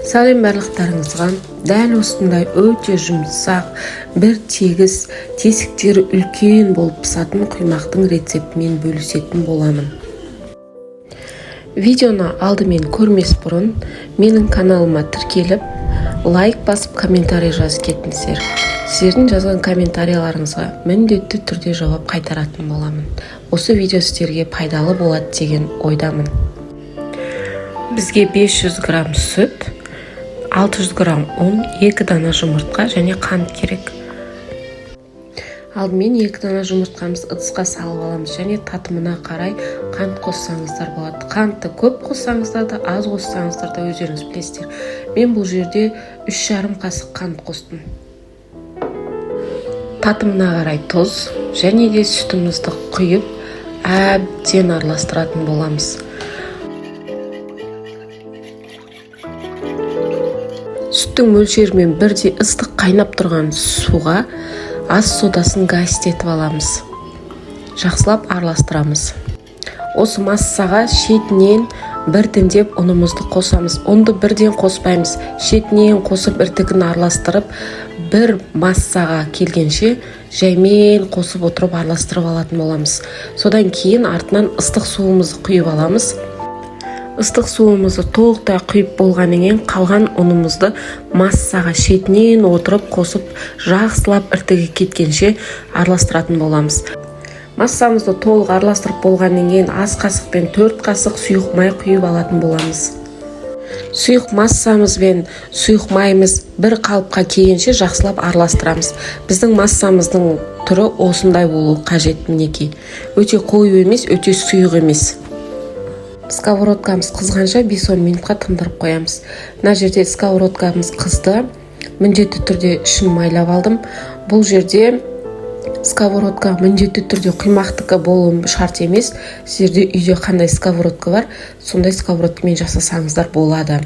Сәлем барлықтарыңызға. Дәл осындай өте жұмсақ, бір тегіс, тесіктері үлкен болып пісатын құймақтың рецептімен бөлісетін боламын. Видеоны алдымен көрмес бұрын менің каналыма тіркеліп, лайк басып, комментарий жазып кетіңіздер. Сіздердің жазған комментарийларыңызға міндетті түрде жауап қайтаратын боламын. Осы видео сіздерге пайдалы болады деген ойдамын. Бізге 500 грамм сүт, 600 грамм ұн, 2 дана жұмыртқа және қант керек. Алдымен 2 дана жұмыртқамыз ыдысқа салып аламыз және татымына қарай қант қоссаңыздар болады. Қантты көп қоссаңыздар да, аз қоссаңыздар да өздеріңіз білесіздер. Мен бұл жерде 3,5 қасық қант қостым. Татымына қарай тұз және де сүтімізді құйып, әбден араластыратын боламыз. Сүттің мөлшерімен бірдей ыстық қайнап тұрған суға ас содасын гастетіп аламыз. Жақсылап араластырамыз. Осы массаға шетінен біртіндеп ұнымызды қосамыз. Ұнды бірден қоспаймыз. Шетінен қосып іртігін араластырып, бір массаға келгенше жаймен қосып отырып араластырып алатын боламыз. Содан кейін артынан ыстық суымызды құйып аламыз. Ыстық суымызды толықтай құйып болғаннан кейін қалған ұнымызды массаға шетінен отырып қосып, жақсылап іртігі кеткенше араластыратын боламыз. Массамызды толық араластырып болғаннан кейін ас қасықпен 4 қасық сұйық май құйып алатын боламыз. Сұйық массамыз бен сұйық майымыз бір қалыпқа келгенше жақсылап араластырамыз. Біздің массамыздың түрі осындай болуы қажет мінекей. Өте қою емес, өте сұйық емес. Сковородкамыз қызғанша 5-10 минутқа тындырып қоямыз. Мына жерде сковородкамыз қызды. Міндетті түрде ішін майлап алдым. Бұл жерде сковородка міндетті түрде құймақтікі болуы шарт емес. Сіздерде үйде қандай сковородка бар, сондай сковородкамен жасасаңыздар болады.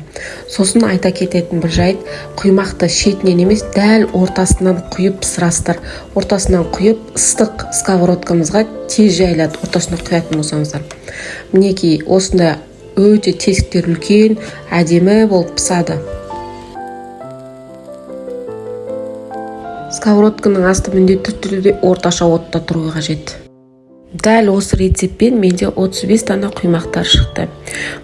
Сосын айта кететін бір жайт, құймақты шетінен емес, дәл ортасынан құйып пісірасыздар. Ортасынан құйып, ыстық сковородкамызға тез жайылады, ортасына құятын болсаңыздар. Мінекей, осындай өте тесіктер үлкен, әдемі болып пісады. Сковородканың асты міндетті түрде орташа отта тұруы қажет. Дәл осы рецептпен менде 35 дана құймақтар шықты.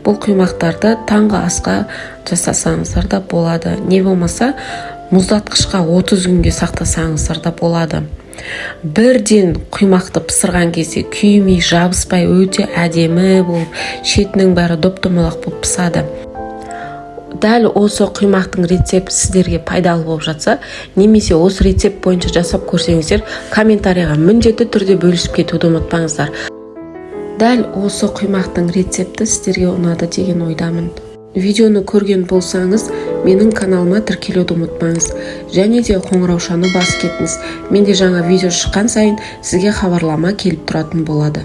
Бұл құймақтарды таңғы асқа жасасаңыздар да болады. Не болмаса, мұздатқышқа 30 күнге сақтасаңыздар да болады. Бірден құймақты пісірген кезде күймей, жабыспай, өте әдемі болып, шетінің бәрі доп-домалақ болып пісады. Дәл осы құймақтың рецепті сіздерге пайдалы болып жатса, немесе осы рецепт бойынша жасап көрсеңіздер, комментарийға міндетті түрде бөлісіп кетуді ұмытпаңыздар. Дәл осы құймақтың рецепті сіздерге ұнады деген ойдамын. Видеоны көрген болсаңыз, менің каналыма тіркелуді ұмытпаңыз. Және де қоңыраушаны басып кетіңіз. Менде жаңа видео шыққан сайын сізге хабарлама келіп тұратын болады.